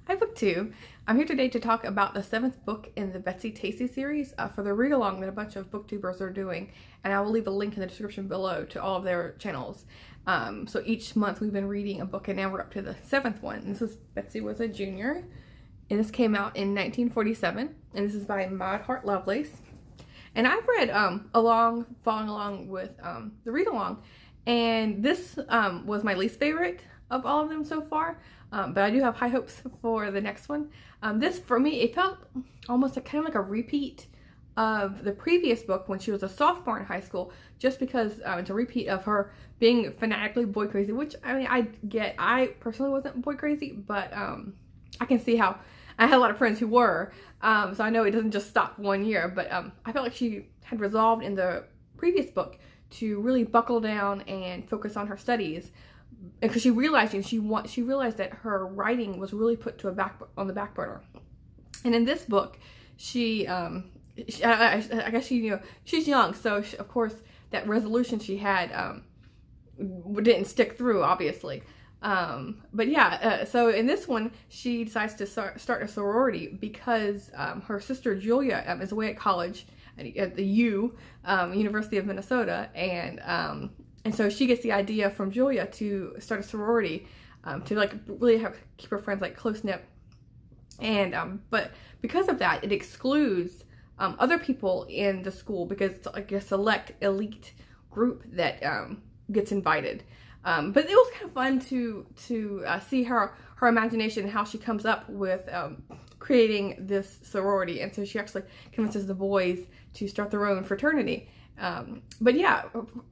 Hi BookTube. I'm here today to talk about the 7th book in the Betsy Tacy series for the read-along that a bunch of booktubers are doing, and I will leave a link in the description below to all of their channels. So each month we've been reading a book, and now we're up to the 7th one. And this is Betsy Was a Junior, and this came out in 1947, and this is by Maud Hart Lovelace. And I've read following along with the read-along, and this was my least favorite of all of them so far. But I do have high hopes for the next one. This, for me, it felt almost kind of like a repeat of the previous book when she was a sophomore in high school, just because it's a repeat of her being fanatically boy crazy, which, I mean, I personally wasn't boy crazy, but I can see how I had a lot of friends who were, so I know it doesn't just stop 1 year, but I felt like she had resolved in the previous book to really buckle down and focus on her studies, because she realized that her writing was really put to on the back burner. And in this book, I guess she's young, so of course that resolution she had didn't stick through, obviously. But yeah, so in this one, she decides to start a sorority because her sister Julia is away at college at the University of Minnesota, and so she gets the idea from Julia to start a sorority to like really keep her friends like close knit. And but because of that, it excludes other people in the school because it's like a select elite group that gets invited. But it was kind of fun to see her imagination and how she comes up with creating this sorority. And so she actually convinces the boys to start their own fraternity. But yeah,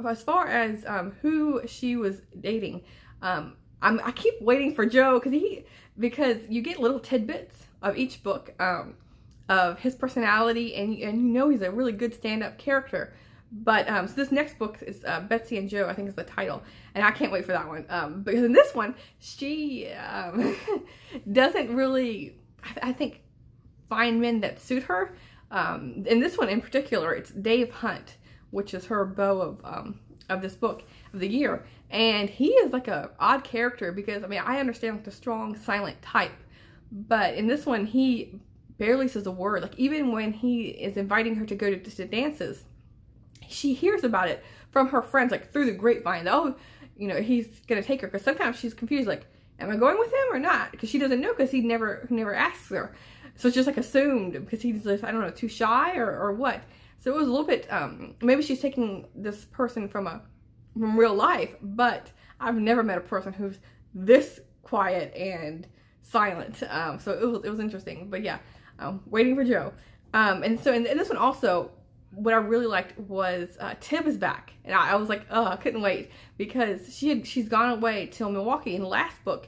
as far as who she was dating, I keep waiting for Joe because you get little tidbits of each book of his personality, and you know he's a really good stand-up character. But so this next book is Betsy and Joe, I think is the title, and I can't wait for that one because in this one she doesn't really, I think, find men that suit her. In this one in particular, it's Dave Hunt, which is her beau of this book of the year, and he is like a odd character because, I mean, I understand like the strong silent type, but in this one he barely says a word. Like, even when he is inviting her to go to dances, she hears about it from her friends, like through the grapevine. Oh, you know, he's gonna take her, because sometimes she's confused, like, am I going with him or not? Because she doesn't know, because he never asks her. So it's just like assumed because he's just, I don't know, too shy or what. So it was a little bit, maybe she's taking this person from real life, but I've never met a person who's this quiet and silent. So it was interesting. But yeah, waiting for Joe. And so in this one also, what I really liked was Tib is back, and I was like, oh, I couldn't wait, because she's gone away till Milwaukee. In the last book,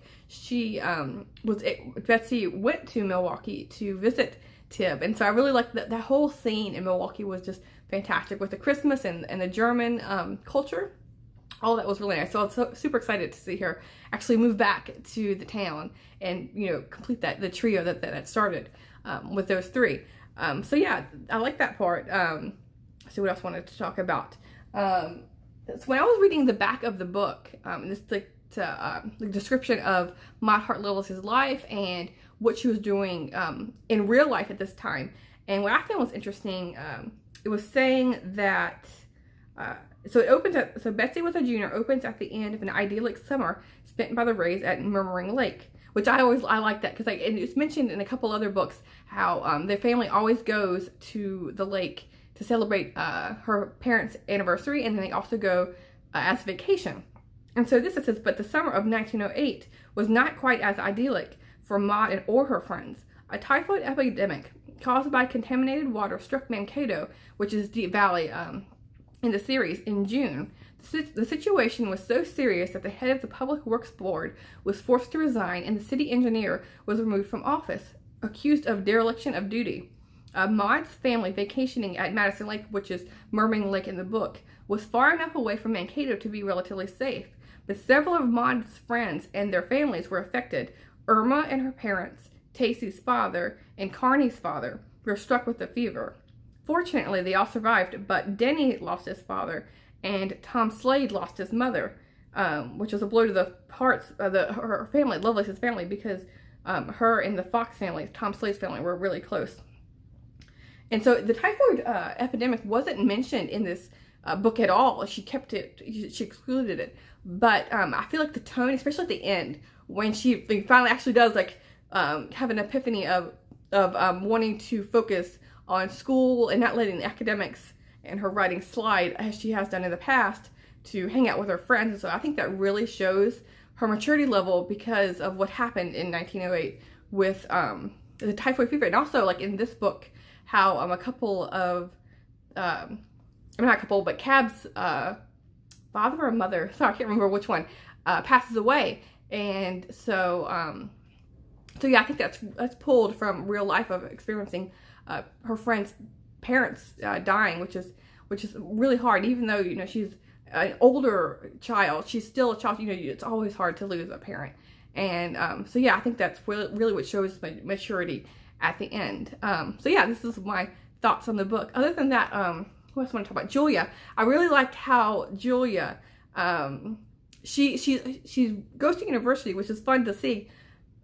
Betsy went to Milwaukee to visit Tib, and so I really liked that whole scene in Milwaukee was just fantastic with the Christmas and the German culture. All that was really nice. So I was super excited to see her actually move back to the town and, you know, complete the trio that started with those three. So yeah, I like that part. Let's see what else I wanted to talk about. So when I was reading the back of the book, this the description of Maud Hart Lovelace's life and what she was doing in real life at this time. And what I found was interesting, it was saying that, so Betsy Was a Junior opens at the end of an idyllic summer spent by the Rays at Murmuring Lake, which I like that, because and it's mentioned in a couple other books how their family always goes to the lake to celebrate her parents' anniversary, and then they also go as a vacation. And so this, it says, but the summer of 1908 was not quite as idyllic for Maud or her friends. A typhoid epidemic caused by contaminated water struck Mankato, which is Deep Valley in the series, in June. The situation was so serious that the head of the Public Works Board was forced to resign, and the city engineer was removed from office, accused of dereliction of duty. Maud's family, vacationing at Madison Lake, which is Murmuring Lake in the book, was far enough away from Mankato to be relatively safe, but several of Maud's friends and their families were affected. Irma and her parents, Tacy's father, and Carney's father were struck with the fever. Fortunately, they all survived, but Denny lost his father, and Tom Slade lost his mother, which was a blow to the hearts of her family, Lovelace's family, because her and the Fox family, Tom Slade's family, were really close. And so the typhoid epidemic wasn't mentioned in this book at all. She kept it, she excluded it. But I feel like the tone, especially at the end, when she finally actually does like have an epiphany of wanting to focus on school and not letting the academics and her writing slide as she has done in the past to hang out with her friends. And so I think that really shows her maturity level because of what happened in 1908 with the typhoid fever. And also, like in this book, how a couple of, not a couple, but Cab's father or mother, sorry, I can't remember which one, passes away. And so, so yeah, I think that's pulled from real life of experiencing her friend's parents dying, which is really hard. Even though, you know, she's an older child, she's still a child. You know, it's always hard to lose a parent. And so yeah, I think that's really what shows maturity at the end. So yeah, this is my thoughts on the book. Other than that, what else I want to talk about? Julia. I really liked how Julia, she's goes to university, which is fun to see.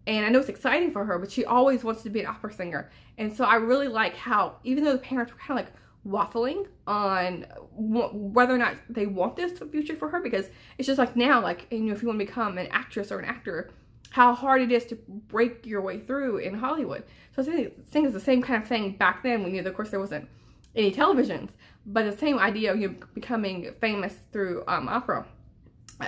And I know it's exciting for her, but she always wants to be an opera singer. And so I really like how, even though the parents were kind of like waffling on whether or not they want this future for her, because it's just like now, like, you know, if you want to become an actress or an actor, how hard it is to break your way through in Hollywood. So I think it's the same kind of thing back then when, you know, of course there wasn't any televisions, but the same idea of, you know, becoming famous through opera.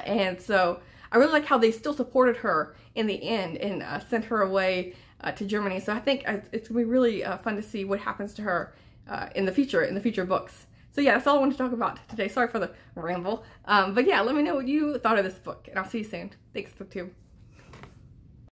And so I really like how they still supported her in the end and sent her away to Germany. So I think it's going to be really fun to see what happens to her in the future books. So yeah, that's all I wanted to talk about today. Sorry for the ramble. But yeah, let me know what you thought of this book, and I'll see you soon. Thanks, BookTube.